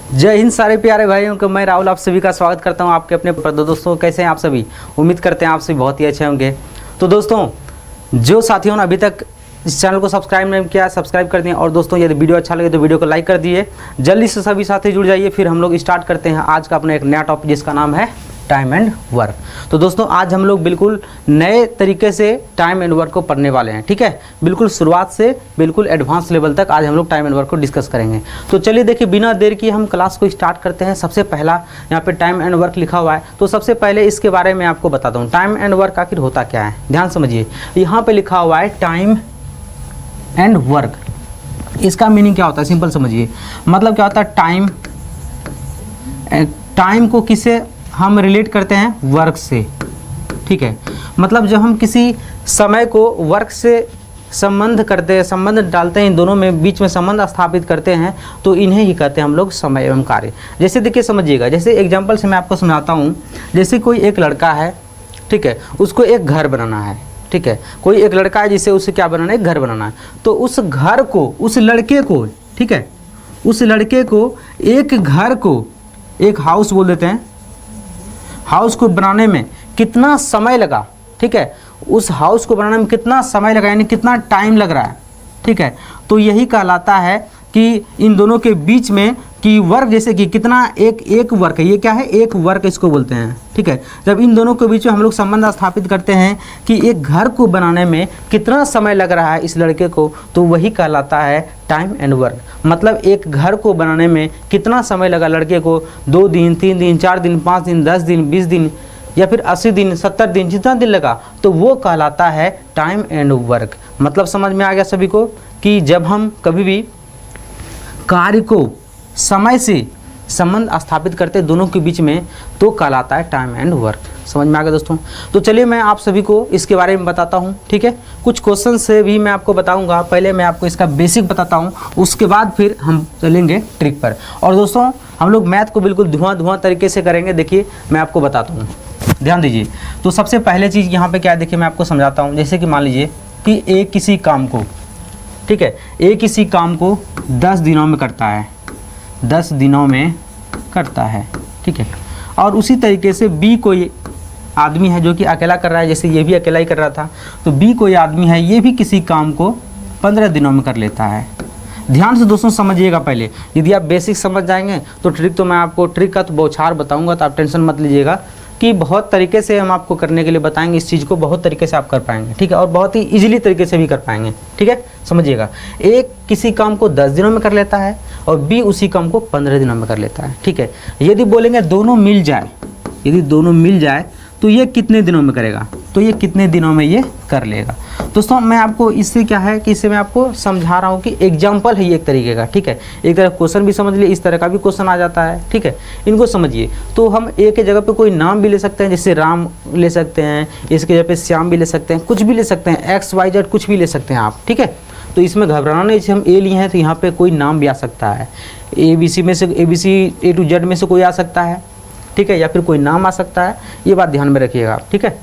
जय हिंद सारे प्यारे भाइयों को मैं राहुल आप सभी का स्वागत करता हूं आपके अपने पर। दोस्तों कैसे हैं आप सभी? उम्मीद करते हैं आप सभी बहुत ही अच्छे होंगे। तो दोस्तों जो साथियों ने अभी तक इस चैनल को सब्सक्राइब नहीं किया सब्सक्राइब कर दिए, और दोस्तों यदि वीडियो अच्छा लगे तो वीडियो को लाइक कर दिए। जल्दी से सभी साथी जुड़ जाइए। फिर हम लोग स्टार्ट करते हैं आज का अपना एक नया टॉपिक जिसका नाम है टाइम एंड वर्क। तो दोस्तों आज हम लोग बिल्कुल नए तरीके से टाइम एंड वर्क को पढ़ने वाले हैं, ठीक है। बिल्कुल शुरुआत से बिल्कुल एडवांस लेवल तक आज हम लोग टाइम एंड वर्क को डिस्कस करेंगे। तो चलिए देखिए बिना देर की हम क्लास को स्टार्ट करते हैं। सबसे पहला यहाँ पे टाइम एंड वर्क लिखा हुआ है, तो सबसे पहले इसके बारे में आपको बताता हूँ टाइम एंड वर्क आखिर होता क्या है। ध्यान समझिए, यहाँ पे लिखा हुआ है टाइम एंड वर्क। इसका मीनिंग क्या होता है सिंपल समझिए। मतलब क्या होता है टाइम को किससे हम रिलेट करते हैं? वर्क से, ठीक है। मतलब जब हम किसी समय को वर्क से संबंध डालते हैं, इन दोनों में बीच में संबंध स्थापित करते हैं, तो इन्हें ही कहते हैं हम लोग समय एवं कार्य। जैसे देखिए समझिएगा, जैसे एग्जांपल से मैं आपको समझाता हूँ। जैसे कोई एक लड़का है, ठीक है, उसको एक घर बनाना है, ठीक है। कोई एक लड़का है जिसे उसे क्या बनाना है? एक घर बनाना है। तो उस घर को, उस लड़के को, ठीक है, उस लड़के को एक घर को एक हाउस बोल देते हैं। हाउस को बनाने में कितना समय लगा, ठीक है, उस हाउस को बनाने में कितना समय लगा, यानी कितना टाइम लग रहा है, ठीक है। तो यही कहलाता है कि इन दोनों के बीच में कि वर्क, जैसे कि कितना एक वर्क है, ये क्या है? एक वर्क इसको बोलते हैं, ठीक है। जब इन दोनों के बीच में हम लोग संबंध स्थापित करते हैं कि एक घर को बनाने में कितना समय लग रहा है इस लड़के को, तो वही कहलाता है टाइम एंड वर्क। मतलब एक घर को बनाने में कितना समय लगा लड़के को, 2 दिन, 3 दिन, 4 दिन, 5 दिन, 10 दिन, 20 दिन, या फिर 80 दिन, 70 दिन, जितना दिन लगा, तो वो कहलाता है टाइम एंड वर्क। मतलब समझ में आ गया सभी को कि जब हम कभी भी कार्य को समय से संबंध स्थापित करते दोनों के बीच में, तो कहलाता है टाइम एंड वर्क। समझ में आ गया दोस्तों? तो चलिए मैं आप सभी को इसके बारे में बताता हूँ, ठीक है। कुछ क्वेश्चन से भी मैं आपको बताऊंगा। पहले मैं आपको इसका बेसिक बताता हूँ, उसके बाद फिर हम चलेंगे ट्रिक पर। और दोस्तों हम लोग मैथ को बिल्कुल धुआं तरीके से करेंगे। देखिए मैं आपको बताता हूँ, ध्यान दीजिए। तो सबसे पहले चीज़ यहाँ पर क्या है, देखिए मैं आपको समझाता हूँ। जैसे कि मान लीजिए कि एक किसी काम को, ठीक है, एक किसी काम को 10 दिनों में करता है, 10 दिनों में करता है, ठीक है। और उसी तरीके से बी कोई आदमी है जो कि अकेला कर रहा है, जैसे ये भी अकेला ही कर रहा था। तो बी कोई आदमी है, ये भी किसी काम को 15 दिनों में कर लेता है। ध्यान से दोस्तों समझिएगा पहले। यदि आप बेसिक समझ जाएंगे तो ट्रिक, तो मैं आपको ट्रिक का तो बौछार बताऊँगा, तो आप टेंशन मत लीजिएगा कि बहुत तरीके से हम आपको करने के लिए बताएंगे। इस चीज़ को बहुत तरीके से आप कर पाएंगे, ठीक है, और बहुत ही इजीली तरीके से भी कर पाएंगे, ठीक है। समझिएगा, एक किसी काम को 10 दिनों में कर लेता है और बी उसी काम को 15 दिनों में कर लेता है, ठीक है। यदि बोलेंगे दोनों मिल जाए, यदि दोनों मिल जाए तो ये कितने दिनों में करेगा? तो ये कितने दिनों में ये कर लेगा। दोस्तों मैं आपको इससे क्या है कि इससे मैं आपको समझा रहा हूँ कि एग्जाम्पल है ये एक तरीके का, ठीक है। एक तरह क्वेश्चन भी समझ लिए, इस तरह का भी क्वेश्चन आ जाता है, ठीक है। इनको समझिए। तो हम एक जगह पे कोई नाम भी ले सकते हैं, जैसे राम ले सकते हैं, इसके जगह पे श्याम भी ले सकते हैं, कुछ भी ले सकते हैं, XYZ कुछ भी ले सकते हैं आप, ठीक है। तो इसमें घबराना नहीं। जैसे हम ए लिए हैं तो यहाँ पर कोई नाम भी आ सकता है, ABC में से ABC A to Z में से कोई आ सकता है, ठीक है, या फिर कोई नाम आ सकता है। ये बात ध्यान में रखिएगा, ठीक है।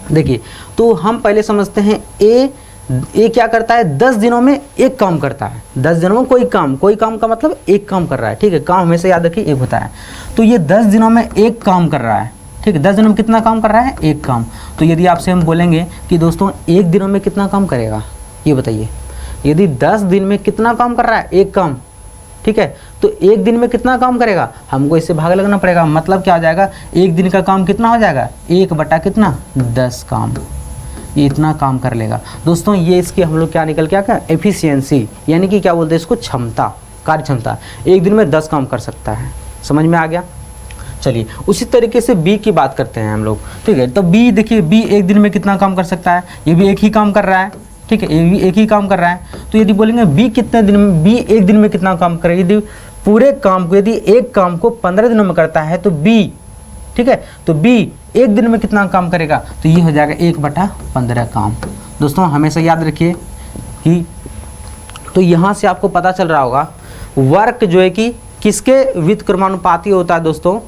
देखिए तो हम पहले समझते हैं ए क्या करता है? 10 दिनों में एक काम करता है। 10 दिनों में कोई काम का मतलब एक काम कर रहा है, ठीक है। काम हमेशा याद रखिए एक होता है। तो ये 10 दिनों में एक काम कर रहा है, ठीक है। 10 दिनों में कितना काम कर रहा है? एक काम। तो यदि आपसे हम बोलेंगे कि दोस्तों एक दिनों में कितना काम करेगा, ये बताइए। यदि 10 दिन में कितना काम कर रहा है? एक काम, ठीक है। तो एक दिन में कितना काम करेगा? हमको इससे भाग लगना पड़ेगा। मतलब क्या हो जाएगा? एक दिन का काम कितना हो जाएगा? 1/10 काम। ये इतना काम कर लेगा दोस्तों। ये इसकी हम लोग क्या निकल के क्या एफिशिएंसी, यानी कि क्या बोलते हैं इसको? क्षमता, कार्य क्षमता। एक दिन में 10 काम कर सकता है। समझ में आ गया? चलिए उसी तरीके से बी की बात करते हैं हम लोग, ठीक है। तो बी देखिए, बी एक दिन में कितना काम कर सकता है? ये भी एक ही काम कर रहा है, ठीक है, ये भी एक ही काम कर रहा है। तो यदि बोलेंगे बी कितने दिन में, बी एक दिन में कितना काम करेगा? यदि पूरे काम को, यदि एक काम को 15 दिनों में करता है तो बी, ठीक है, तो बी एक दिन में कितना काम करेगा? तो ये हो जाएगा 1/15 काम। दोस्तों हमेशा याद रखिए कि, तो यहाँ से आपको पता चल रहा होगा वर्क जो है कि किसके व्युत्क्रमानुपाती होता है दोस्तों?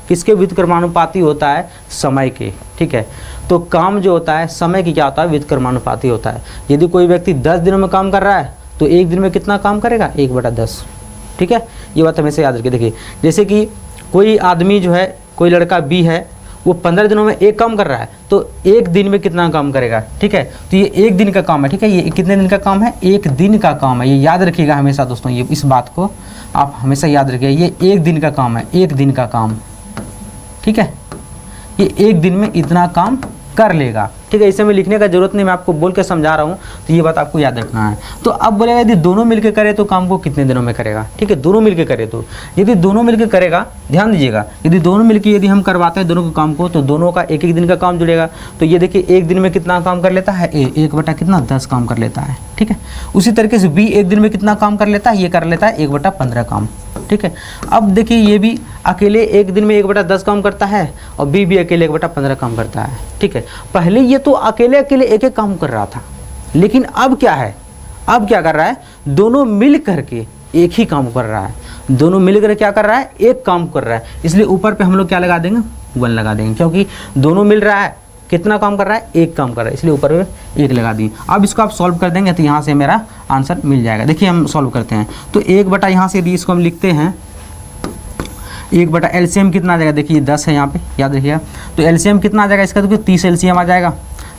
किसके व्युत्क्रमानुपाती होता है? समय के, ठीक है। तो काम जो होता है समय की क्या होता है? व्युत्क्रमानुपाती होता है। यदि कोई व्यक्ति 10 दिनों में काम कर रहा है तो एक दिन में कितना काम करेगा? 1/10, ठीक है, ये बात हमेशा याद रखिए। देखिए जैसे कि कोई आदमी जो है, कोई लड़का बी है, वो 15 दिनों में एक काम कर रहा है, तो एक दिन में कितना काम करेगा, ठीक है। तो ये एक दिन का काम है, ठीक है, ये कितने दिन का काम है, एक दिन का काम है, ये याद रखिएगा हमेशा दोस्तों, ये इस बात को आप हमेशा याद रखिए, ये एक दिन का काम है, एक दिन का काम, ठीक है, ये एक दिन में इतना काम कर लेगा, ठीक है। इसे में लिखने का जरूरत नहीं, मैं आपको बोल के समझा रहा हूँ, तो ये बात आपको याद रखना है। तो अब बोलेगा यदि दोनों मिलकर करे तो काम को कितने दिनों में करेगा, ठीक है, दोनों मिलकर करे तो, यदि दोनों मिलकर करेगा, ध्यान दीजिएगा, यदि दोनों मिलकर यदि हम करवाते हैं दोनों के काम को, तो दोनों का एक एक दिन का काम जुड़ेगा। तो ये देखिए एक दिन में कितना काम कर लेता है, ए, 1/10 काम कर लेता है, ठीक है। उसी तरीके से बी एक दिन में कितना काम कर लेता है, ये कर लेता है 1/15 काम, ठीक है। अब देखिए ये भी अकेले एक दिन में 1/10 काम करता है, और बी भी अकेले 1/15 काम करता है, ठीक है। पहले ये तो अकेले अकेले एक एक काम कर रहा था, लेकिन अब क्या है, अब क्या कर रहा है, दोनों मिल करके एक ही काम कर रहा है, दोनों मिलकर क्या कर रहा है, एक काम कर रहा है। इसलिए ऊपर पे हम लोग क्या लगा देंगे, 1 लगा देंगे, क्योंकि दोनों मिल रहा है, कितना काम कर रहा है, एक काम कर रहा है, इसलिए ऊपर पे 1 लगा दिए। अब इसको आप सॉल्व कर देंगे तो यहाँ से मेरा आंसर मिल जाएगा। देखिए हम सॉल्व करते हैं, तो 1 यहाँ से यदि इसको हम लिखते हैं 1 एलसीएम कितना आ जाएगा, देखिए 10 है यहाँ पे, याद रखिएगा। तो एलसीएम कितना आ जाएगा इसका, देखिए 30 एलसीएम आ जाएगा,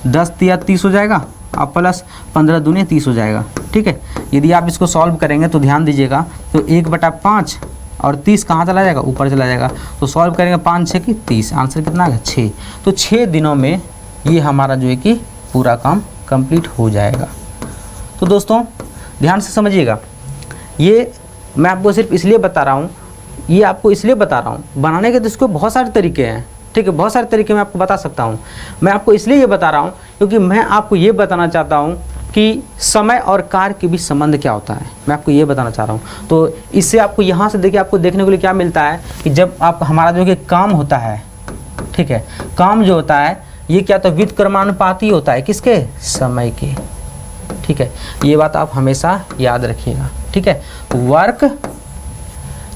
10 या 30 हो जाएगा, अब प्लस 15 दूनी 30 हो जाएगा, ठीक है। यदि आप इसको सॉल्व करेंगे तो ध्यान दीजिएगा, तो 1/5 और 30 कहाँ चला जाएगा, ऊपर चला जाएगा। तो सॉल्व करेंगे 5 6 की 30, आंसर कितना आ गया 6। तो 6 दिनों में ये हमारा जो है कि पूरा काम कंप्लीट हो जाएगा। तो दोस्तों ध्यान से समझिएगा, ये मैं आपको सिर्फ इसलिए बता रहा हूँ, ये आपको इसलिए बता रहा हूँ, बनाने के तो इसको बहुत सारे तरीके हैं, ठीक है, बहुत सारे तरीके मैं आपको बता सकता हूँ। मैं आपको इसलिए ये बता रहा हूँ क्योंकि मैं आपको ये बताना चाहता हूँ कि समय और कार्य के बीच संबंध क्या होता है, मैं आपको ये बताना चाह रहा हूँ। तो इससे आपको यहाँ से देखिए, आपको देखने के लिए क्या मिलता है कि जब आप हमारा जो कि काम होता है, ठीक है, काम जो होता है ये क्या, तो व्युत्क्रमानुपाती होता है, किसके, समय के, ठीक है। ये बात आप हमेशा याद रखिएगा, ठीक है। वर्क,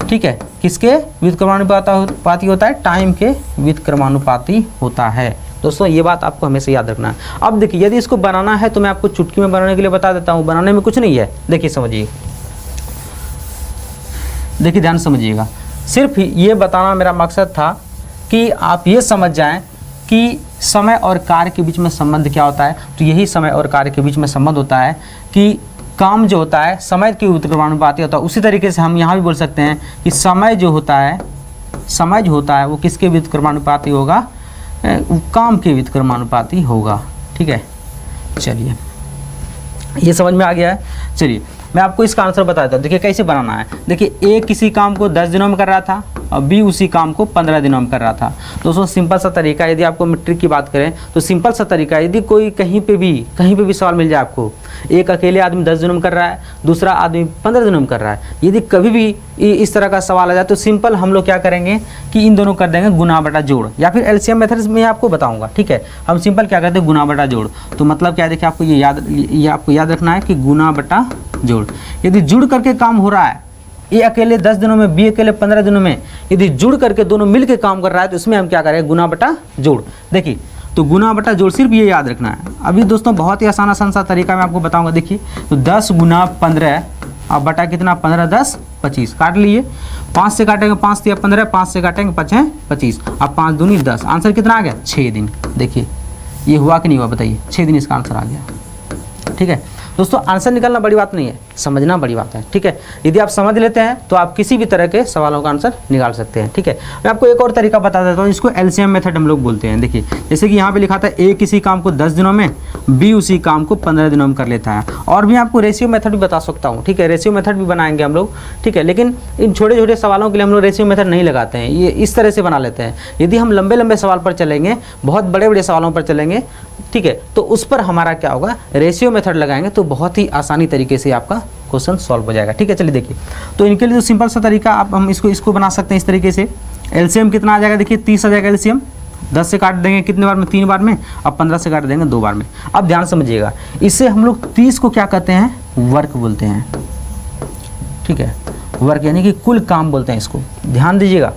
ठीक है, किसके व्युत्क्रमानुपाती होता है, टाइम के व्युत्क्रमानुपाती होता है। दोस्तों ये बात आपको हमेशा याद रखना है। अब देखिए यदि इसको बनाना है तो मैं आपको चुटकी में बनाने के लिए बता देता हूँ, बनाने में कुछ नहीं है। देखिए समझिए, देखिए ध्यान समझिएगा, सिर्फ ये बताना मेरा मकसद था कि आप ये समझ जाएं कि समय और कार्य के बीच में संबंध क्या होता है। तो यही समय और कार्य के बीच में संबंध होता है कि काम जो होता है समय के व्युत्क्रमानुपाती होता है। उसी तरीके से हम यहाँ भी बोल सकते हैं कि समय जो होता है वो किसके व्युत्क्रमानुपाती होगा, काम के व्युत्क्रमानुपाती होगा, ठीक है। चलिए ये समझ में आ गया है। चलिए मैं आपको इसका आंसर बता देता हूँ, देखिए कैसे बनाना है। देखिए ए किसी काम को 10 दिनों में कर रहा था और बी उसी काम को 15 दिनों में कर रहा था। दोस्तों सिंपल सा तरीका, यदि आपको मैट्रिक की बात करें तो सिंपल सा तरीका, यदि कोई कहीं पे भी सवाल मिल जाए आपको, एक अकेले आदमी 10 दिनों में कर रहा है, दूसरा आदमी 15 दिनों में कर रहा है, यदि कभी भी इस तरह का सवाल आ जाए तो सिंपल हम लोग क्या करेंगे कि इन दोनों कर देंगे गुना बटा जोड़, या फिर एलसीएम मेथड में आपको बताऊंगा, ठीक है। हम सिंपल क्या करते हैं, गुना बटा जोड़। तो मतलब क्या है, देखिए आपको ये आपको याद रखना है कि गुना बटा जोड़। यदि जुड़ करके काम हो रहा है, ए अकेले 10 दिनों में, बी अकेले 15 दिनों में, यदि जुड़ करके दोनों मिल के काम कर रहा है तो इसमें हम क्या करेंगे, गुना बटा जोड़। देखिए तो गुना बटा जोड़, सिर्फ ये याद रखना है। अभी दोस्तों बहुत ही आसान सा तरीका मैं आपको बताऊंगा। देखिए तो 10 गुना 15 अब बटा कितना, 15 10 25, काट लिए, 5 से काटेंगे 5 से 15, 5 से काटेंगे 5 है 25, अब 5 दूनी 10, आंसर कितना आ गया 6 दिन। देखिए ये हुआ कि नहीं हुआ बताइए, 6 दिन इसका आंसर आ गया, ठीक है। दोस्तों आंसर निकालना बड़ी बात नहीं है, समझना बड़ी बात है, ठीक है। यदि आप समझ लेते हैं तो आप किसी भी तरह के सवालों का आंसर निकाल सकते हैं, ठीक है। मैं आपको एक और तरीका बता देता हूँ, इसको एलसीएम मेथड हम लोग बोलते हैं। देखिए जैसे कि यहाँ पे लिखा था ए किसी काम को 10 दिनों में, बी उसी काम को 15 दिनों में कर लेता है। और भी आपको रेशियो मेथड भी बता सकता हूँ, ठीक है, रेशियो मेथड भी बनाएंगे हम लोग, ठीक है। लेकिन इन छोटे छोटे सवालों के लिए हम लोग रेशियो मेथड नहीं लगाते हैं, ये इस तरह से बना लेते हैं। यदि हम लंबे लंबे सवाल पर चलेंगे, बहुत बड़े बड़े सवालों पर चलेंगे, ठीक है, तो उस पर हमारा क्या होगा, रेशियो मेथड लगाएंगे तो बहुत ही आसानी तरीके से आपका क्वेश्चन सॉल्व हो जाएगा, ठीक है। चलिए देखिए, तो इनके लिए तो सिंपल सा तरीका आप हम इसको बना सकते हैं इस तरीके से। एलसीएम कितना आ जाएगा, देखिए 30 आ जाएगा एलसीएम, 10 से काट देंगे कितने बार में, 3 बार में, अब 15 से काट देंगे 2 बार में। अब ध्यान समझिएगा, इससे हम लोग 30 को क्या कहते हैं, वर्क बोलते हैं, ठीक है, वर्क यानी कि कुल काम बोलते हैं इसको। ध्यान दीजिएगा,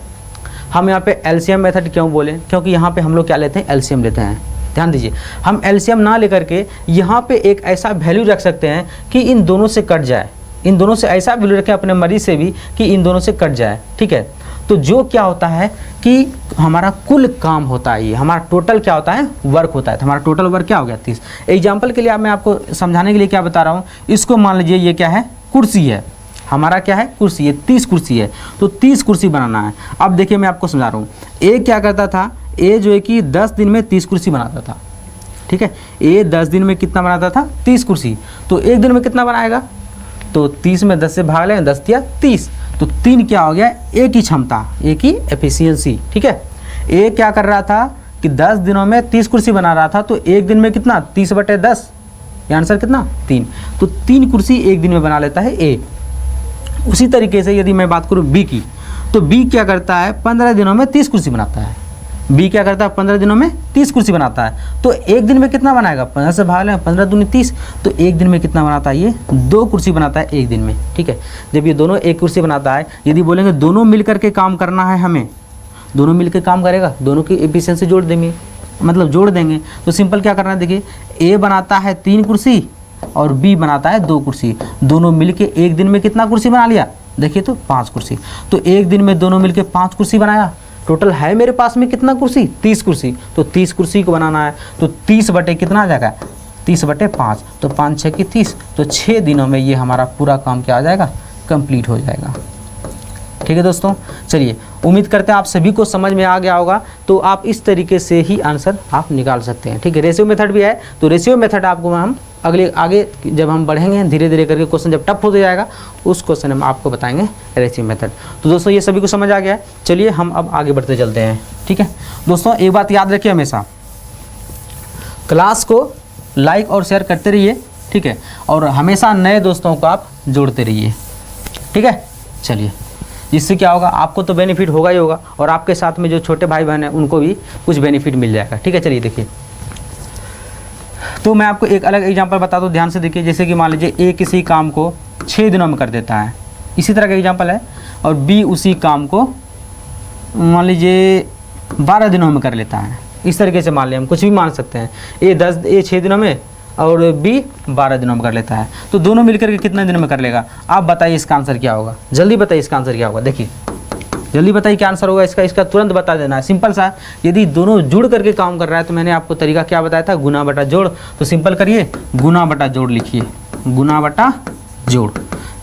हम यहाँ पे एलसीएम मेथड क्यों बोले, क्योंकि यहाँ पे हम लोग क्या लेते हैं, एलसीएम लेते हैं। ध्यान दीजिए, हम एलसीएम ना लेकर के यहाँ पे एक ऐसा वैल्यू रख सकते हैं कि इन दोनों से कट जाए, इन दोनों से ऐसा वैल्यू रखें अपने मरीज से भी कि इन दोनों से कट जाए, ठीक है। तो जो क्या होता है कि हमारा कुल काम होता है, ये हमारा टोटल क्या होता है, वर्क होता है। तो हमारा टोटल वर्क क्या हो गया 30। एग्जाम्पल के लिए मैं आपको समझाने के लिए क्या बता रहा हूँ, इसको मान लीजिए ये क्या है, कुर्सी है, हमारा क्या है, कुर्सी है, 30 कुर्सी है, तो 30 कुर्सी बनाना है। अब देखिए मैं आपको समझा रहा हूँ, ए क्या करता था, ए जो है कि 10 दिन में 30 कुर्सी बनाता था, ठीक है। ए 10 दिन में कितना बनाता था, 30 कुर्सी। तो एक दिन में कितना बनाएगा, तो 30 में 10 से भाग लें, 10 या 30, तो 3 क्या हो गया, ए की क्षमता, ए की एफिशिएंसी, ठीक है। ए क्या कर रहा था कि 10 दिनों में 30 कुर्सी बना रहा था, तो एक दिन में कितना, 30/10, ये आंसर कितना, 3। तो 3 कुर्सी एक दिन में बना लेता है ए। उसी तरीके से यदि मैं बात करूँ बी की, तो बी क्या करता है, 15 दिनों में 30 कुर्सी बनाता है। बी क्या करता है, 15 दिनों में 30 कुर्सी बनाता है, तो एक दिन में कितना बनाएगा, 15 से भाग लें, 15 दूनी 30, तो एक दिन में कितना बनाता है, ये 2 कुर्सी बनाता है एक दिन में, ठीक है। जब ये दोनों एक कुर्सी बनाता है, यदि बोलेंगे दोनों मिल करके काम करना है हमें, दोनों मिल के काम करेगा, दोनों की एफिशिएंसी जोड़ देंगे, मतलब जोड़ देंगे, तो सिंपल क्या करना है, देखिए ए बनाता है 3 कुर्सी और बी बनाता है 2 कुर्सी, दोनों मिलके एक दिन में कितना कुर्सी बना लिया, देखिए तो 5 कुर्सी। तो एक दिन में दोनों मिलके 5 कुर्सी बनाया, टोटल है मेरे पास में कितना कुर्सी, 30 कुर्सी। तो 30 कुर्सी को बनाना है, तो 30 बटे कितना आ जाएगा, 30/5, तो 5 6 की 30, तो 6 दिनों में ये हमारा पूरा काम क्या आ जाएगा, कंप्लीट हो जाएगा। ठीक है दोस्तों, चलिए उम्मीद करते हैं आप सभी को समझ में आ गया होगा। तो आप इस तरीके से ही आंसर आप निकाल सकते हैं, ठीक है। रेशियो मेथड भी है, तो रेशियो मेथड आपको हम आगे जब हम बढ़ेंगे धीरे धीरे करके, क्वेश्चन जब टफ होता जाएगा उस क्वेश्चन हम आपको बताएंगे रेशियो मेथड। तो दोस्तों ये सभी को समझ आ गया है, चलिए हम अब आगे बढ़ते चलते हैं, ठीक है। दोस्तों एक बात याद रखिए, हमेशा क्लास को लाइक और शेयर करते रहिए, ठीक है, और हमेशा नए दोस्तों को आप जोड़ते रहिए, ठीक है। चलिए, जिससे क्या होगा, आपको तो बेनिफिट होगा ही होगा, और आपके साथ में जो छोटे भाई बहन हैं उनको भी कुछ बेनिफिट मिल जाएगा, ठीक है। चलिए देखिए, तो मैं आपको एक अलग एग्जांपल बता दूं, ध्यान से देखिए। जैसे कि मान लीजिए ए किसी काम को 6 दिनों में कर देता है, इसी तरह का एग्जांपल है, और बी उसी काम को मान लीजिए 12 दिनों में कर लेता है। इस तरीके से मान लिया, हम कुछ भी मान सकते हैं। ए 6 दिनों में और बी 12 दिनों में कर लेता है, तो दोनों मिलकर के कितने दिनों में कर लेगा। आप बताइए इसका आंसर क्या होगा, जल्दी बताइए इसका आंसर क्या होगा। देखिए जल्दी बताइए क्या आंसर होगा इसका तुरंत बता देना है, सिंपल सा। यदि दोनों जुड़ करके काम कर रहा है, तो मैंने आपको तरीका क्या बताया था, गुना बटा जोड़। तो सिंपल करिए, गुना बटा जोड़ लिखिए, गुना बटा जोड़।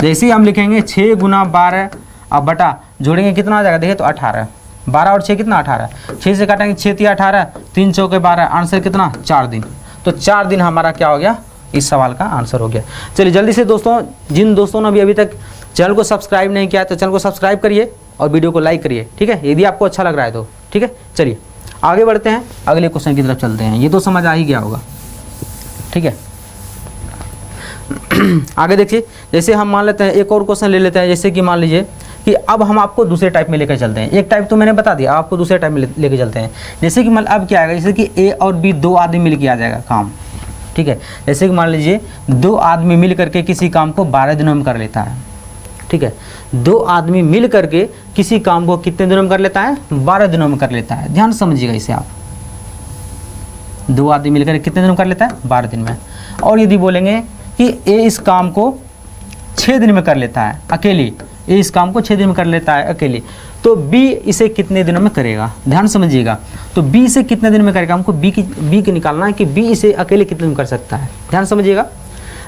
जैसे ही हम लिखेंगे 6 गुना 12, अब बटा जोड़ेंगे कितना आ जाएगा, देखिए तो 18, 12 और 6 कितना 18, 6 से काटेंगे 6 3 18, 3 चौके 12, आंसर कितना 4 दिन। तो 4 दिन हमारा क्या हो गया, इस सवाल का आंसर हो गया। चलिए जल्दी से दोस्तों, जिन दोस्तों ने अभी तक चैनल को सब्सक्राइब नहीं किया है तो चैनल को सब्सक्राइब करिए और वीडियो को लाइक करिए, ठीक है, यदि आपको अच्छा लग रहा है तो, ठीक है। चलिए आगे बढ़ते हैं, अगले क्वेश्चन की तरफ चलते हैं। ये तो समझ आ ही गया होगा, ठीक है। आगे देखिए, जैसे हम मान लेते हैं एक और क्वेश्चन ले लेते हैं। जैसे कि मान लीजिए कि अब हम आपको दूसरे टाइप में लेकर चलते हैं, एक टाइप तो मैंने बता दिया, आपको दूसरे टाइप में लेकर चलते हैं। जैसे कि मतलब अब क्या आएगा, जैसे कि ए और बी 2 आदमी मिल के आ जाएगा काम, ठीक है। जैसे कि मान लीजिए 2 आदमी मिल करके किसी काम को 12 दिनों में कर लेता है, ठीक है। 2 आदमी मिल करके किसी काम को कितने दिनों में कर लेता है, 12 दिनों में कर लेता है। ध्यान समझिएगा इसे आप, 2 आदमी मिलकर कितने दिनों में कर लेता है, 12 दिन में। और यदि बोलेंगे कि ए इस काम को 6 दिन में कर लेता है अकेले, ए इस काम को 6 दिन में कर लेता है अकेले, तो बी इसे कितने दिनों में करेगा। ध्यान समझिएगा, तो बी इसे कितने दिन में करेगा, हमको बी की निकालना है कि बी इसे अकेले कितने दिन में कर सकता है। ध्यान समझिएगा,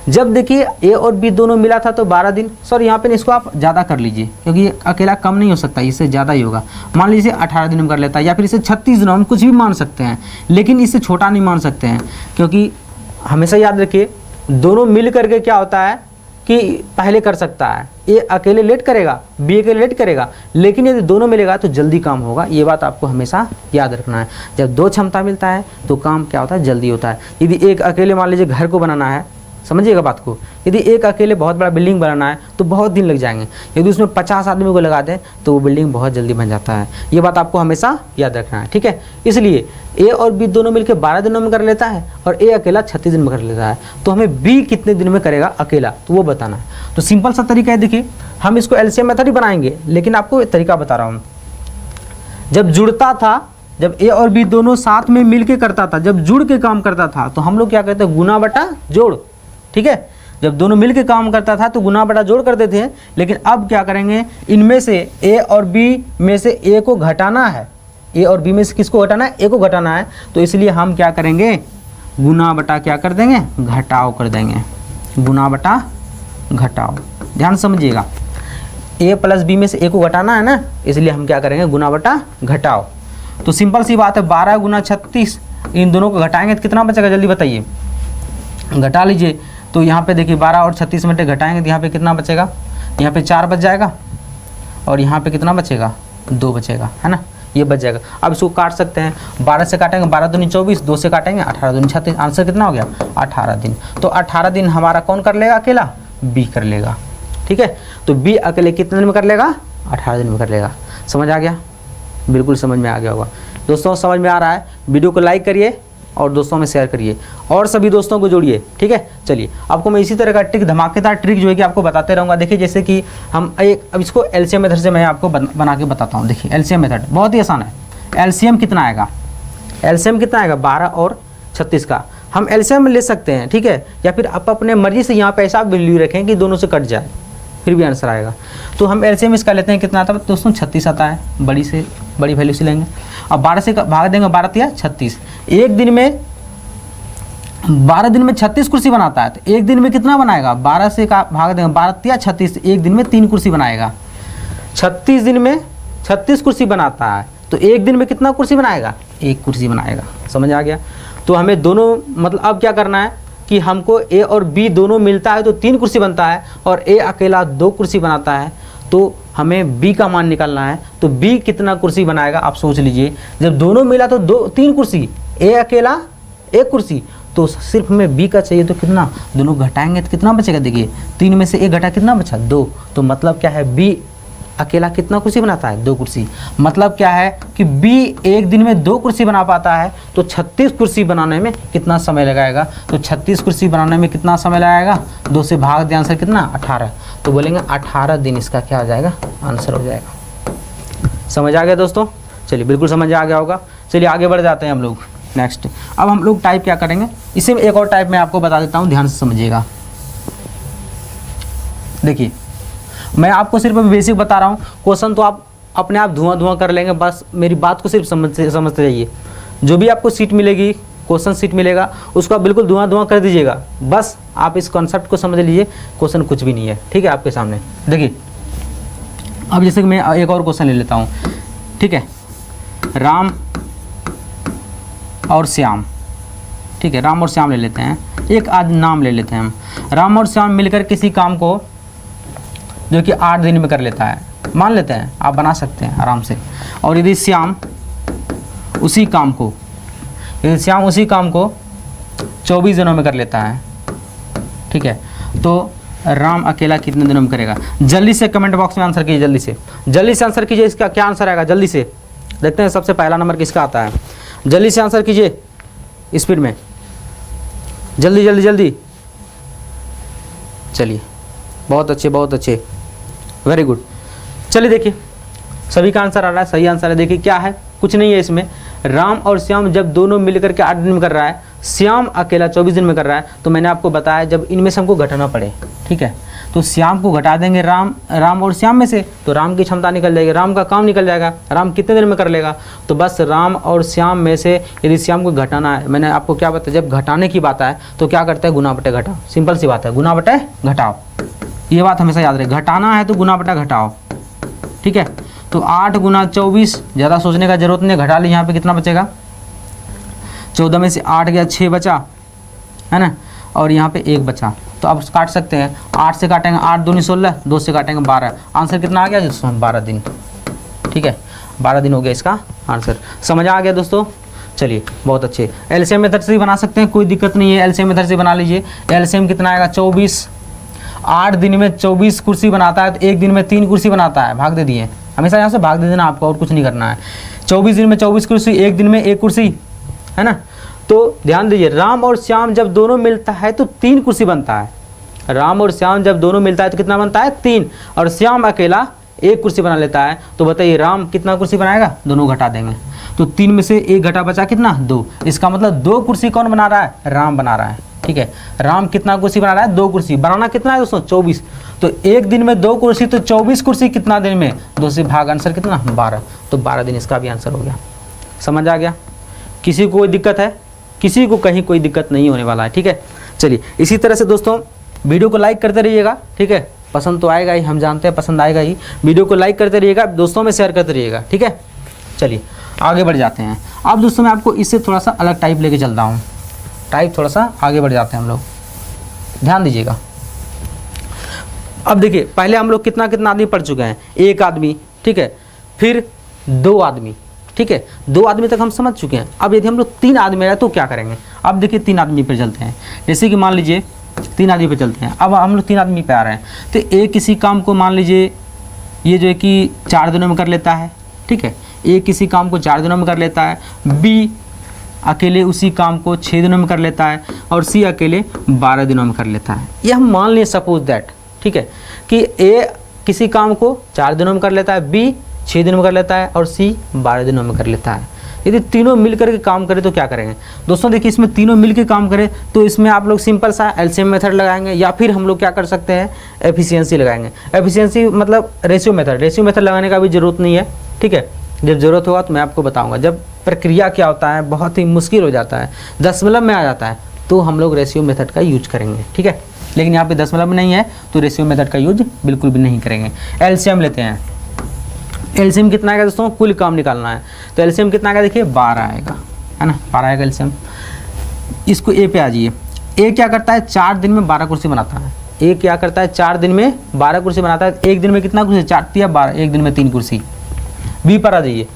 जब देखिए ए और बी दोनों मिला था तो 12 दिन, सॉरी यहाँ पे इसको आप ज़्यादा कर लीजिए क्योंकि ये अकेला कम नहीं हो सकता, इससे ज़्यादा ही होगा। मान लीजिए 18 दिन में कर लेता है, या फिर इसे 36 दिनों में, कुछ भी मान सकते हैं, लेकिन इससे छोटा नहीं मान सकते हैं, क्योंकि हमेशा याद रखिए दोनों मिल करके क्या होता है कि पहले कर सकता है। ए अकेले लेट करेगा, बी अकेले लेट करेगा, लेकिन यदि दोनों मिलेगा तो जल्दी काम होगा। ये बात आपको हमेशा याद रखना है। जब 2 क्षमता मिलता है तो काम क्या होता है, जल्दी होता है। यदि एक अकेले मान लीजिए घर को बनाना है, समझिएगा बात को, यदि एक अकेले बहुत बड़ा बिल्डिंग बनाना है तो बहुत दिन लग जाएंगे। यदि उसमें 50 आदमी को लगा दें तो वो बिल्डिंग बहुत जल्दी बन जाता है। ये बात आपको हमेशा याद रखना है, ठीक है। इसलिए ए और बी दोनों मिलकर 12 दिनों में कर लेता है और ए अकेला 36 दिन में कर लेता है, तो हमें बी कितने दिन में करेगा अकेला, तो वो बताना है। तो सिंपल सा तरीका है, देखिए हम इसको एलसीएम मेथड ही बनाएंगे, लेकिन आपको तरीका बता रहा हूँ। जब जुड़ता था, जब ए और बी दोनों साथ में मिल के करता था, जब जुड़ के काम करता था, तो हम लोग क्या कहते हैं, गुना बटा जोड़, ठीक है। जब दोनों मिल के काम करता था तो गुना बटा जोड़ करते थे, लेकिन अब क्या करेंगे, इनमें से ए और बी में से ए को घटाना है, ए और बी में से किसको घटाना है, ए को घटाना है। तो इसलिए हम क्या करेंगे, गुना बटा क्या कर देंगे, घटाव कर देंगे, गुना बटा घटाव। ध्यान समझिएगा, ए प्लस बी में से ए को घटाना है ना, इसलिए हम क्या करेंगे, गुना बटा घटाव। तो सिंपल सी बात है, 12 गुना 36, इन दोनों को घटाएंगे तो कितना बचेगा, जल्दी बताइए, घटा लीजिए। तो यहाँ पे देखिए 12 और 36 में घटाएंगे तो यहाँ पे कितना बचेगा, यहाँ पे 4 बच जाएगा और यहाँ पे कितना बचेगा, 2 बचेगा, है ना, ये बच जाएगा। अब इसको काट सकते हैं, 12 से काटेंगे 12 दूनी 24, 2 से काटेंगे 18 दूनी 36, आंसर कितना हो गया, 18 दिन। तो 18 दिन हमारा कौन कर लेगा, अकेला बी कर लेगा। ठीक है, तो बी अकेले कितने दिन में कर लेगा, 18 दिन में कर लेगा। समझ आ गया, बिल्कुल समझ में आ गया होगा दोस्तों। समझ में आ रहा है, वीडियो को लाइक करिए और दोस्तों में शेयर करिए और सभी दोस्तों को जोड़िए। ठीक है, चलिए आपको मैं इसी तरह का ट्रिक, धमाकेदार ट्रिक जो है कि आपको बताते रहूँगा। देखिए जैसे कि हम एक, अब इसको एलसीएम मेथड से मैं आपको बना के बताता हूँ। देखिए एलसीएम मेथड बहुत ही आसान है। एलसीएम कितना आएगा, एलसीएम कितना आएगा, 12 और 36 का हम एलसीएम ले सकते हैं। ठीक है, या फिर आप अपने मर्जी से यहाँ पे ऐसा वैल्यू रखें कि दोनों से कट जाए, फिर भी आंसर आएगा। तो हम एलसीएम इसका लेते हैं, कितना आता है दोस्तों, 36 आता है, बड़ी से बड़ी वैल्यू से लेंगे। अब 12 से भाग देंगे, 12 तिया 36, एक दिन में 12 दिन में 36 कुर्सी बनाता है, तो एक दिन में कितना बनाएगा, 12 से का भाग देंगे, 12 तिया 36, एक दिन में 3 कुर्सी बनाएगा। 36 दिन में 36 कुर्सी बनाता है, तो एक दिन में कितना कुर्सी बनाएगा, 1 कुर्सी बनाएगा। समझ आ गया। तो हमें दोनों, मतलब अब क्या करना है कि हमको ए और बी दोनों मिलता है तो 3 कुर्सी बनता है, और ए अकेला 2 कुर्सी बनाता है, तो हमें बी का मान निकालना है। तो बी कितना कुर्सी बनाएगा, आप सोच लीजिए। जब दोनों मिला तो 3 कुर्सी, ए अकेला 1 कुर्सी, तो सिर्फ हमें बी का चाहिए। तो कितना, दोनों घटाएंगे तो कितना बचेगा, देखिए 3 में से 1 घटा कितना बचा, 2। तो मतलब क्या है, बी अकेला कितना कुर्सी बनाता है, 2 कुर्सी। मतलब क्या है कि बी एक दिन में 2 कुर्सी बना पाता है, तो 36 कुर्सी बनाने में कितना समय लगाएगा, तो 36 कुर्सी बनाने में कितना समय लगाएगा, 2 से भाग दे, आंसर कितना, 18। तो बोलेंगे 18 दिन इसका क्या हो जाएगा, आंसर हो जाएगा। समझ आ गया दोस्तों, चलिए बिल्कुल समझ आ गया होगा। चलिए आगे बढ़ जाते हैं हम लोग नेक्स्ट। अब हम लोग टाइप क्या करेंगे, इसी में एक और टाइप मैं आपको बता देता हूँ, ध्यान से समझिएगा। देखिए मैं आपको सिर्फ बेसिक बता रहा हूँ, क्वेश्चन तो आप अपने आप धुआं कर लेंगे, बस मेरी बात को सिर्फ समझते जाइए। जो भी आपको सीट मिलेगी, क्वेश्चन सीट मिलेगा, उसको आप बिल्कुल धुआं कर दीजिएगा। बस आप इस कॉन्सेप्ट को समझ लीजिए, क्वेश्चन कुछ भी नहीं है। ठीक है, आपके सामने देखिए। अब जैसे कि मैं एक और क्वेश्चन ले लेता हूँ। ठीक है, राम और श्याम, ठीक है, राम और श्याम ले लेते हैं, एक आज नाम ले लेते हैं हम। राम और श्याम मिलकर किसी काम को जो कि 8 दिन में कर लेता है, मान लेते हैं, आप बना सकते हैं आराम से। और यदि श्याम उसी काम को 24 दिनों में कर लेता है, ठीक है, तो राम अकेला कितने दिनों में करेगा। जल्दी से कमेंट बॉक्स में आंसर कीजिए, जल्दी से आंसर कीजिए। इसका क्या आंसर आएगा, जल्दी से देखते हैं। सबसे पहला नंबर किसका आता है, जल्दी से आंसर कीजिए, स्पीड में, जल्दी। चलिए बहुत अच्छे, वेरी गुड। चलिए देखिए सभी का आंसर आ रहा है, सही आंसर है। देखिए क्या है, कुछ नहीं है इसमें। राम और श्याम जब दोनों मिलकर के 8 दिन में कर रहा है, श्याम अकेला 24 दिन में कर रहा है, तो मैंने आपको बताया जब इनमें से हमको घटाना पड़े, ठीक है, तो श्याम को घटा देंगे राम और श्याम में से, तो राम की क्षमता निकल जाएगी, राम का काम निकल जाएगा। राम कितने दिन में कर लेगा, तो बस राम और श्याम में से यदि श्याम को घटाना है, मैंने आपको क्या बताया, जब घटाने की बात आए तो क्या करते हैं, गुना बटे घटाओ। सिंपल सी बात है, गुना बटे घटाओ, ये बात हमेशा याद रहे। घटाना है तो गुना बटा घटाओ, ठीक है। तो 8 गुना 24, ज़्यादा सोचने का जरूरत नहीं, घटा ली। यहाँ पे कितना बचेगा, 14 में से 8 गया, 6 बचा, है ना, और यहाँ पे 1 बचा। तो अब काट सकते हैं, 8 से काटेंगे 8 दूनी 16, 2 से काटेंगे 12। आंसर कितना आ गया दोस्तों, 12 दिन, ठीक है, 12 दिन हो गया इसका आंसर। समझ आ गया दोस्तों। चलिए बहुत अच्छे, एलसीएम मेथड से भी बना सकते हैं, कोई दिक्कत नहीं है, एलसीएम मेथड से बना लीजिए। एलसीएम कितना आएगा, 24, 8 दिन में 24 कुर्सी बनाता है, तो एक दिन में 3 कुर्सी बनाता है, भाग दे दिए, हमेशा यहाँ से भाग दे देना आपको, और कुछ नहीं करना है। 24 दिन में 24 कुर्सी, एक दिन में 1 कुर्सी, है ना। तो ध्यान दीजिए, राम और श्याम जब दोनों मिलता है तो 3 कुर्सी बनता है। राम और श्याम जब दोनों मिलता है तो कितना बनता है, 3, और श्याम अकेला 1 कुर्सी बना लेता है। तो बताइए राम कितना कुर्सी बनाएगा, दोनों घटा देंगे, तो 3 में से 1 घटा बचा कितना, 2। इसका मतलब 2 कुर्सी कौन बना रहा है, राम बना रहा है, ठीक है। राम कितना कुर्सी बना रहा है? 2 कुर्सी। बनाना कितना है दोस्तों? 24। तो एक दिन में 2 कुर्सी, तो 24 कुर्सी कितना दिन में? 2 से भाग, आंसर कितना? 12। तो 12 दिन इसका भी आंसर हो गया। समझ आ गया? किसी को कोई दिक्कत है? किसी को कहीं कोई दिक्कत नहीं होने वाला है, ठीक है। चलिए इसी तरह से दोस्तों वीडियो को लाइक करते रहिएगा, ठीक है। पसंद तो आएगा ही, हम जानते हैं पसंद आएगा ही। वीडियो को लाइक करते रहिएगा, दोस्तों में शेयर करते रहिएगा, ठीक है। चलिए आगे बढ़ जाते हैं। अब दोस्तों मैं आपको इससे थोड़ा सा अलग टाइप लेके चलता हूँ। टाइप थोड़ा सा आगे बढ़ जाते हैं हम लोग, ध्यान दीजिएगा। अब देखिए पहले हम लोग कितना कितना आदमी पढ़ चुके हैं? 1 आदमी, ठीक है। फिर 2 आदमी, ठीक है। 2 आदमी तक हम समझ चुके हैं। अब यदि हम लोग 3 आदमी है तो क्या करेंगे? अब देखिए 3 आदमी पर चलते हैं। जैसे कि मान लीजिए 3 आदमी पे चलते हैं। अब हम लोग 3 आदमी पे आ रहे हैं, तो एक किसी काम को मान लीजिए ये जो है कि 4 दिनों में कर लेता है, ठीक है। एक किसी काम को 4 दिनों में कर लेता है, बी अकेले उसी काम को 6 दिनों में कर लेता है, और सी अकेले 12 दिनों में कर लेता है। ये हम मान लें सपोज दैट, ठीक है, कि ए किसी काम को 4 दिनों में कर लेता है, बी 6 दिनों में कर लेता है, और सी 12 दिनों में कर लेता है। यदि तीनों मिलकर के काम करें तो क्या करेंगे दोस्तों? देखिए इसमें तीनों मिलकर काम करें तो इसमें आप लोग सिंपल सा एलसीएम मेथड लगाएंगे, या फिर हम लोग क्या कर सकते हैं? एफिशिएंसी लगाएंगे। एफिशिएंसी मतलब रेशियो मेथड। रेशियो मेथड लगाने का भी ज़रूरत नहीं है, ठीक है। जब ज़रूरत होगा तो मैं आपको बताऊंगा। जब प्रक्रिया क्या होता है, बहुत ही मुश्किल हो जाता है, दशमलव में आ जाता है, तो हम लोग रेशियो मेथड का यूज करेंगे, ठीक है। लेकिन यहाँ पे दशमलव में नहीं है तो रेशियो मेथड का यूज बिल्कुल भी नहीं करेंगे। एलसीएम लेते हैं। एलसीएम कितना आएगा दोस्तों? कुल काम निकालना है तो एलसीएम कितना आएगा? देखिए 12 आएगा, है ना। 12 आएगा एलसीएम। इसको ए पे आ जाइए। ए क्या करता है? 4 दिन में 12 कुर्सी बनाता है। ए क्या करता है? 4 दिन में 12 कुर्सी बनाता है। एक दिन में कितना कुर्सी? 4 या 12, एक दिन में 3 कुर्सी। बी पर आ जाइए।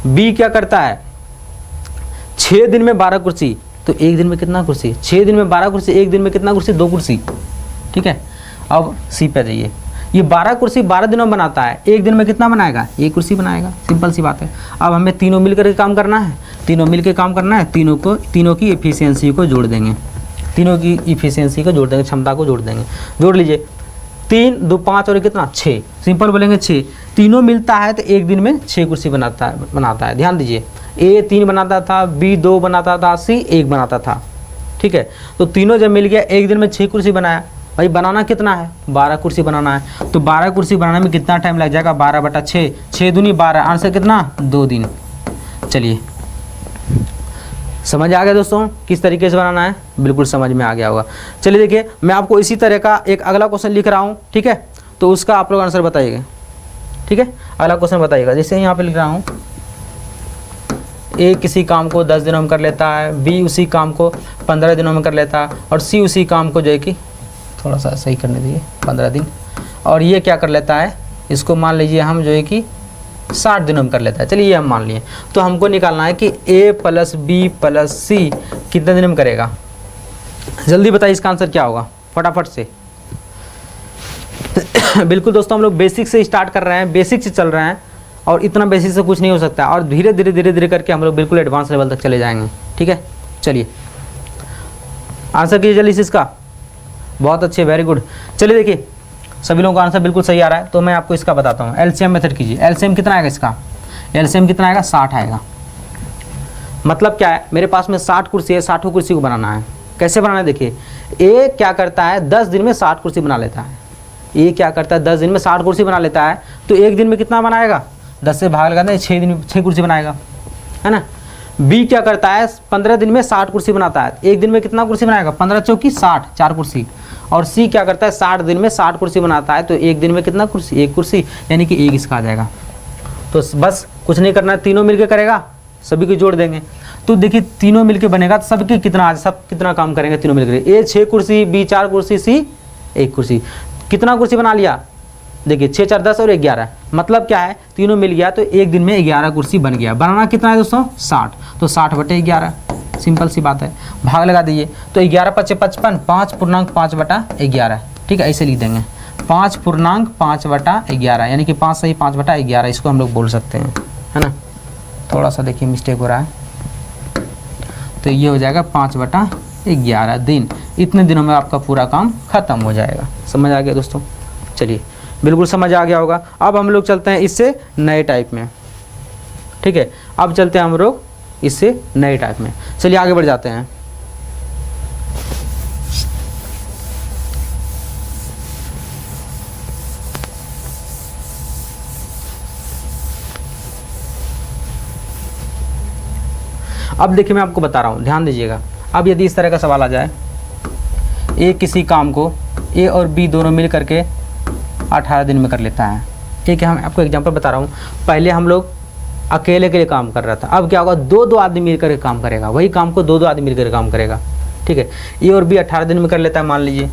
बी क्या करता है? 6 दिन में 12 कुर्सी, तो एक दिन में कितना कुर्सी? 6 दिन में 12 कुर्सी, एक दिन में कितना कुर्सी? 2 कुर्सी, ठीक है। अब सी पे जाइए। ये 12 कुर्सी 12 दिनों में बनाता है, एक दिन में कितना बनाएगा? 1 कुर्सी बनाएगा। सिंपल सी बात है। अब हमें तीनों मिलकर के काम करना है, तीनों मिलकर काम करना है। तीनों की एफिशिएंसी को जोड़ देंगे, तीनों की एफिशिएंसी को जोड़ देंगे, क्षमता को जोड़ देंगे। जोड़ लीजिए। 3 2 5 और कितना? 6। सिंपल बोलेंगे 6। तीनों मिलता है तो एक दिन में 6 कुर्सी बनाता है। ध्यान दीजिए, ए 3 बनाता था, बी 2 बनाता था, सी 1 बनाता था, ठीक है। तो तीनों जब मिल गया एक दिन में 6 कुर्सी बनाया। भाई बनाना कितना है? 12 कुर्सी बनाना है। तो 12 कुर्सी बनाने में कितना टाइम लग जाएगा? 12/6, 6 दूनी 12, आंसर कितना? 2 दिन। चलिए समझ आ गया दोस्तों किस तरीके से बनाना है? बिल्कुल समझ में आ गया होगा। चलिए देखिए मैं आपको इसी तरह का एक अगला क्वेश्चन लिख रहा हूँ, ठीक है। तो उसका आप लोग आंसर बताइएगा, ठीक है। अगला क्वेश्चन बताइएगा। जैसे यहाँ पे लिख रहा हूँ, ए किसी काम को 10 दिनों में कर लेता है, बी उसी काम को 15 दिनों में कर लेता है, और सी उसी काम को जो है कि थोड़ा सा सही करने दीजिए 15 दिन, और ये क्या कर लेता है? इसको मान लीजिए हम जो है कि 60 दिनों में कर लेता है। चलिए ये हम मान लिए। तो हमको निकालना है कि ए प्लस बी प्लस सी कितने दिन में करेगा? जल्दी बताइए इसका आंसर क्या होगा फटाफट से। बिल्कुल दोस्तों हम लोग बेसिक से स्टार्ट कर रहे हैं, बेसिक से चल रहे हैं, और इतना बेसिक से कुछ नहीं हो सकता, और धीरे धीरे करके हम लोग बिल्कुल एडवांस लेवल तक चले जाएंगे, ठीक है। चलिए आंसर कीजिए जल्दी से इसका। बहुत अच्छे, वेरी गुड। चलिए देखिए सभी लोगों का आंसर बिल्कुल सही आ रहा है, तो मैं आपको इसका बताता हूँ। एलसीएम मेथड कीजिए। एलसीएम कितना आएगा इसका? एलसीएम कितना आएगा? 60 आएगा। मतलब क्या है? मेरे पास में 60 कुर्सी है, 60 कुर्सी को बनाना है। कैसे बनाना है? देखिए ए क्या करता है? 10 दिन में 60 कुर्सी बना लेता है। ए क्या करता है? 10 दिन में 60 कुर्सी बना लेता है। तो एक दिन में कितना बनाएगा? 10 से भाग लगाते हैं, 6 दिन में 6 कुर्सी बनाएगा, है ना। बी क्या करता है? 15 दिन में 60 कुर्सी बनाता है। एक दिन में कितना कुर्सी बनाएगा? 15 चौकी 60, 4 कुर्सी। और सी क्या करता है? 60 दिन में 60 कुर्सी बनाता है। तो एक दिन में कितना कुर्सी? 1 कुर्सी, यानी कि 1 इसका आ जाएगा। तो बस कुछ नहीं करना है, तीनों मिलके करेगा, सभी को जोड़ देंगे। तो देखिए तीनों मिलके बनेगा तो सबके कितना, सब कितना काम करेंगे तीनों मिलकर? ए 6 कुर्सी, बी 4 कुर्सी, सी 1 कुर्सी। कितना कुर्सी बना लिया? देखिए 6 4 10 और 11। मतलब क्या है? तीनों मिल गया तो एक दिन में 11 कुर्सी बन गया। बनाना कितना है दोस्तों? 60। तो 60/11, सिंपल सी बात है। भाग लगा दीजिए। तो 11 × 5 = 55, 5.5/11, ठीक है। ऐसे लिख देंगे 5.5/11, यानी कि 5 सही 5/11, इसको हम लोग बोल सकते हैं, है ना। थोड़ा सा देखिए मिस्टेक हो रहा है, तो ये हो जाएगा 5/11 दिन। इतने दिनों में आपका पूरा काम खत्म हो जाएगा। समझ आ गया दोस्तों? चलिए बिल्कुल समझ आ गया होगा। अब हम लोग चलते हैं इससे नए टाइप में, ठीक है। अब चलते हैं हम लोग इससे नए टाइप में। चलिए आगे बढ़ जाते हैं। अब देखिए मैं आपको बता रहा हूँ, ध्यान दीजिएगा। अब यदि इस तरह का सवाल आ जाए, ए किसी काम को ए और बी दोनों मिल करके 18 दिन में कर लेता है। ठीक है, हम आपको एग्जांपल बता रहा हूँ। पहले हम लोग अकेले के लिए काम कर रहा था, अब क्या होगा, दो आदमी मिल करके काम करेगा, वही काम को दो आदमी मिल करके काम करेगा। ठीक है, ए और बी 18 दिन में कर लेता है मान लीजिए,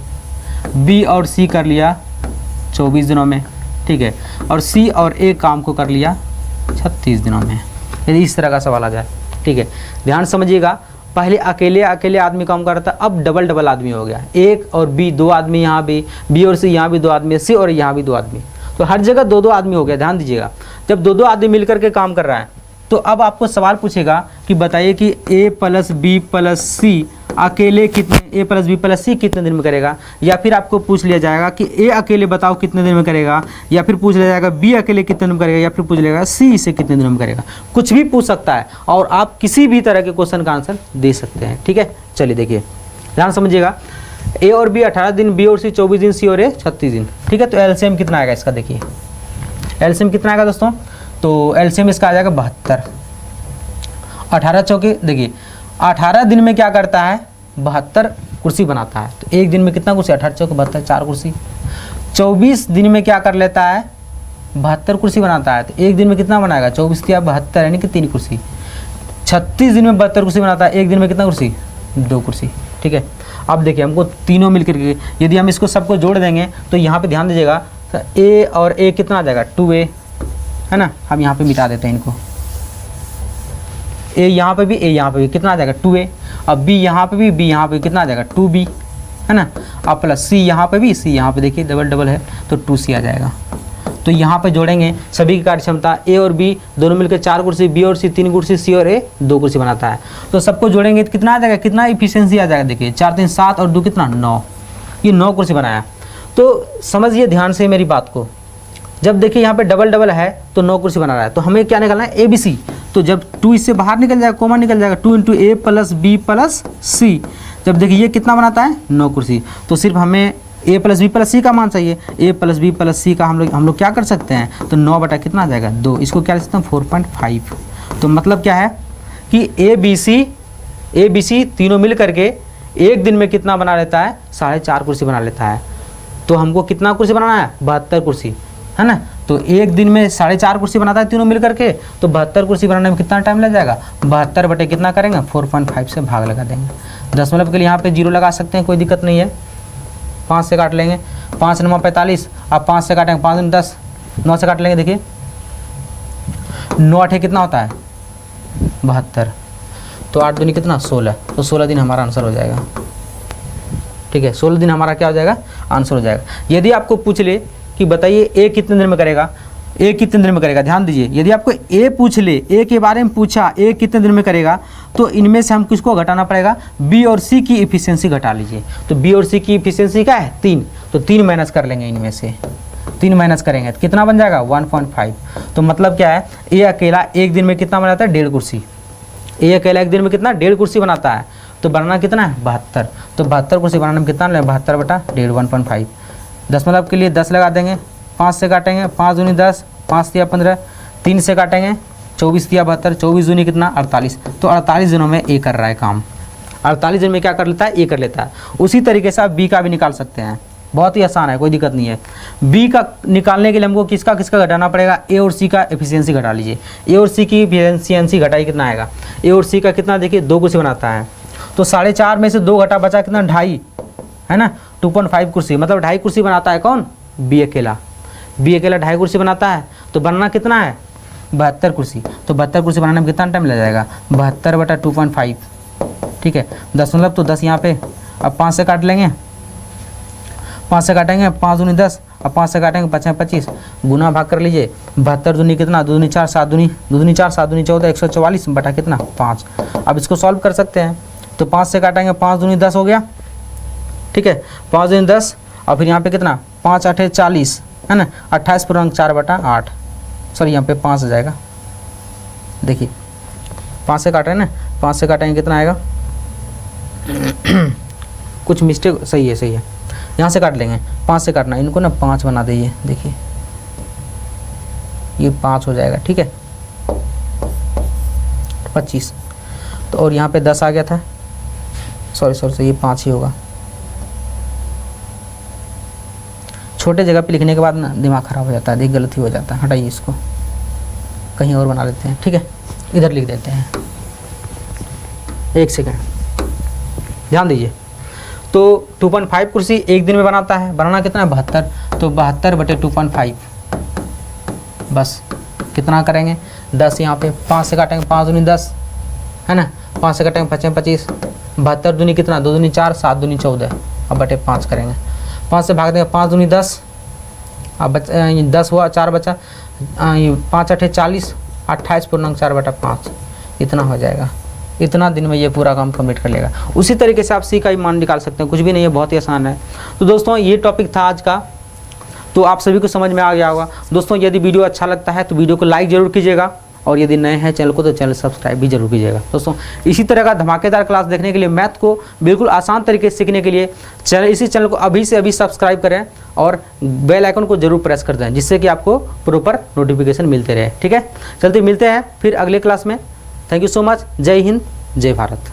बी और सी कर लिया 24 दिनों में। ठीक है, और सी और ए काम को कर लिया 36 दिनों में, यदि इस तरह का सवाल आ जाए। ठीक है, ध्यान समझिएगा, पहले अकेले आदमी काम कर रहा था, अब डबल आदमी हो गया, एक और बी, दो आदमी, यहाँ भी बी और सी, यहाँ भी दो आदमी, सी और यहाँ भी दो आदमी, तो हर जगह दो आदमी हो गया। ध्यान दीजिएगा, जब दो आदमी मिलकर के काम कर रहा है तो अब आपको सवाल पूछेगा कि बताइए कि ए प्लस बी प्लस सी अकेले कितने, ए प्लस बी प्लस सी कितने दिन में करेगा, या फिर आपको पूछ लिया जाएगा कि ए अकेले बताओ कितने दिन में करेगा, या फिर पूछ लिया जाएगा बी अकेले कितने दिन में करेगा, या फिर पूछ लिया सी इसे कितने दिन में करेगा। कुछ भी पूछ सकता है और आप किसी भी तरह के क्वेश्चन का आंसर दे सकते हैं। ठीक है, चलिए देखिए, ध्यान समझिएगा, ए और बी 18 दिन, बी और सी 24 दिन, सी और ए 36 दिन। ठीक है, तो एलसीएम कितना आएगा इसका, देखिए एलसीएम कितना आएगा दोस्तों, तो एलसीएम इसका आ जाएगा 72। 18 चौके, देखिए 18 दिन में क्या करता है, 72 कुर्सी बनाता है। तो एक दिन में कितना कुर्सी, 18 चौके 72, 4 कुर्सी। 24 दिन में क्या कर लेता है, 72 कुर्सी बनाता है। तो एक दिन में कितना बनाएगा, 24 किया 72 यानी कि 3 कुर्सी। 36 दिन में 72 कुर्सी बनाता है, एक दिन में कितना कुर्सी, 2 कुर्सी। ठीक है, अब देखिए हमको तीनों मिलकर के, यदि हम इसको सबको जोड़ देंगे तो यहाँ पे ध्यान दीजिएगा, तो ए और ए कितना आ जाएगा, 2a, है ना। हम यहाँ पे मिटा देते हैं इनको, ए यहाँ पे भी, ए यहाँ पे भी, कितना आ जाएगा 2a। अब बी यहाँ पे भी, बी यहाँ पे कितना आ जाएगा 2b, है ना। अब प्लस सी यहाँ पे भी, सी यहाँ पे देखिए डबल है तो 2c आ जाएगा। तो यहाँ पे जोड़ेंगे सभी की कार्य क्षमता, ए और बी दोनों मिलकर 4 कुर्सी, बी और सी 3 कुर्सी, सी और ए 2 कुर्सी बनाता है। तो सबको जोड़ेंगे तो कितना आ जाएगा, कितना इफिशियंसी आ जाएगा, देखिए 4 3 7 और 2 कितना 9, ये 9 कुर्सी बनाया। तो समझिए ध्यान से मेरी बात को, जब देखिए यहाँ पे डबल है तो 9 कुर्सी बना रहा है, तो हमें क्या निकालना है, ए बी सी। तो जब 2 इससे बाहर निकल जाएगा, कॉमन निकल जाएगा, 2 इंटू ए प्लस बी प्लस सी। जब देखिए ये कितना बनाता है, 9 कुर्सी। तो सिर्फ हमें ए प्लस बी प्लस सी का मान चाहिए, ए प्लस बी प्लस सी का हम लोग क्या कर सकते हैं, तो 9 बटा कितना आ जाएगा 2, इसको क्या लिख सकते हैं 4.5। तो मतलब क्या है कि ए बी सी तीनों मिल करके एक दिन में कितना बना लेता है, 4.5 कुर्सी बना लेता है। तो हमको कितना कुर्सी बनाना है, 72 कुर्सी, है ना। तो एक दिन में 4.5 कुर्सी बनाता है तीनों मिल करके, तो 72 कुर्सी बनाने में कितना टाइम लग जाएगा, 72 बटे कितना करेंगे, 4.5 से भाग लगा देंगे। दशमलव के लिए यहाँ पे 0 लगा सकते हैं, कोई दिक्कत नहीं है। 5 से काट लेंगे, 5 9 45, अब 5 से काटेंगे, 5 10, 9 से काट लेंगे, देखिए 9 8 कितना होता है 72, तो 8 दूनी कितना 16, तो 16 दिन हमारा आंसर हो जाएगा। ठीक है, 16 दिन हमारा क्या हो जाएगा, आंसर हो जाएगा। यदि आपको पूछ ले कि बताइए ए कितने दिन में करेगा, ए कितने दिन में करेगा, ध्यान दीजिए, यदि आपको ए पूछ ले, ए के बारे में पूछा ए कितने दिन में करेगा, तो इनमें से हम किसको घटाना पड़ेगा, बी और सी की इफिशियंसी घटा लीजिए। तो बी और सी की इफिशियंसी क्या है 3, तो 3 माइनस कर लेंगे, इनमें से 3 माइनस करेंगे तो कितना बन जाएगा 1.5। तो मतलब क्या है, ए अकेला एक दिन में कितना बनाता है 1.5 कुर्सी, ए अकेला एक दिन में कितना 1.5 कुर्सी बनाता है। तो बनाना कितना है 72, तो 72 कुर्सी बनाने में कितना लें 72 बटा 1.5 1.5। दशमलव के लिए 10 लगा देंगे, 5 से काटेंगे, 5 दूनी 10, 5 दिया 15, 3 से काटेंगे, 24 दिया 72, 24 दूनी कितना 48। तो 48 दिनों में ए कर रहा है काम, 48 दिन में क्या कर लेता है, ए कर लेता है। उसी तरीके से आप बी का भी निकाल सकते हैं, बहुत ही आसान है, कोई दिक्कत नहीं है। बी का निकालने के लिए हमको किसका घटाना पड़ेगा, ए और सी का एफिशिएंसी घटा लीजिए। ए और सी की एफिशिएंसी घटाई कितना आएगा, ए और सी का कितना देखिए 2 कुर्सी बनाता है, तो 4.5 में से 2 घटा बचा कितना 2.5, है ना, 2.5 कुर्सी, मतलब 2.5 कुर्सी बनाता है कौन, बी अकेला 2.5 कुर्सी बनाता है। तो बनना कितना है 72 कुर्सी, तो 72 कुर्सी बनाने में कितना टाइम लग जाएगा 72 बटा 2.5। ठीक है, दशमलव तो 10 यहाँ पे, अब 5 से काट लेंगे, 5 से काटेंगे, 5 दूनी 10, अब 5 से काटेंगे 5 25, गुना भाग कर लीजिए, 72 दूनी कितना 2 दूनी 4, 7 दूनी 2 दूनी 4, 7 दूनी 14, 144 बटा कितना 5। अब इसको सॉल्व कर सकते हैं, तो 5 से काटेंगे, 5 दूनी 10 हो गया, ठीक है, 5 दूनी 10, और फिर यहाँ पे कितना 5 8 40, है ना, 28.4 बटा 8, सॉरी यहाँ पे 5 आ जाएगा, देखिए 5 से काट रहे हैं ना, 5 से काटेंगे कितना आएगा कुछ मिस्टेक, सही है यहाँ से काट लेंगे, 5 से काटना, इनको ना 5 बना दीजिए, देखिए ये 5 हो जाएगा, ठीक है 25। तो और यहाँ पे 10 आ गया था, सॉरी ये 5 ही होगा। छोटे जगह पे लिखने के बाद ना दिमाग ख़राब हो जाता है, एक गलती हो जाता है। हटाइए इसको, कहीं और बना लेते हैं, ठीक है, इधर लिख देते हैं। 1 सेकेंड ध्यान दीजिए। तो 2.5 कुर्सी एक दिन में बनाता है। बनाना कितना है? 72। तो 72/2.5 बस कितना करेंगे? 10 यहाँ पे 5 से काटेंगे, 5 दूनी 10 है ना, 5 से काटेंगे 25 25, 72 दूनी कितना? 2 दूनी 4, 7 दूनी 14, अब बटे 5 करेंगे। 5 से भाग देंगे, 5 दूनी 10, अब 10 हुआ, 4 बचा, 5 8 40, 28.4/5 इतना हो जाएगा। इतना दिन में ये पूरा काम कंप्लीट कर लेगा। उसी तरीके से आप सी का भी मान निकाल सकते हैं, कुछ भी नहीं है, बहुत ही आसान है। तो दोस्तों ये टॉपिक था आज का, तो आप सभी को समझ में आ गया होगा। दोस्तों यदि वीडियो अच्छा लगता है तो वीडियो को लाइक ज़रूर कीजिएगा, और यदि नए हैं चैनल को तो चैनल सब्सक्राइब भी जरूर कीजिएगा। दोस्तों इसी तरह का धमाकेदार क्लास देखने के लिए, मैथ को बिल्कुल आसान तरीके से सीखने के लिए इसी चैनल को अभी से अभी सब्सक्राइब करें और बेल आइकन को जरूर प्रेस कर दें, जिससे कि आपको प्रॉपर नोटिफिकेशन मिलते रहे। ठीक है, चलते मिलते हैं फिर अगले क्लास में। Thank you so much. जय हिंद, जय भारत।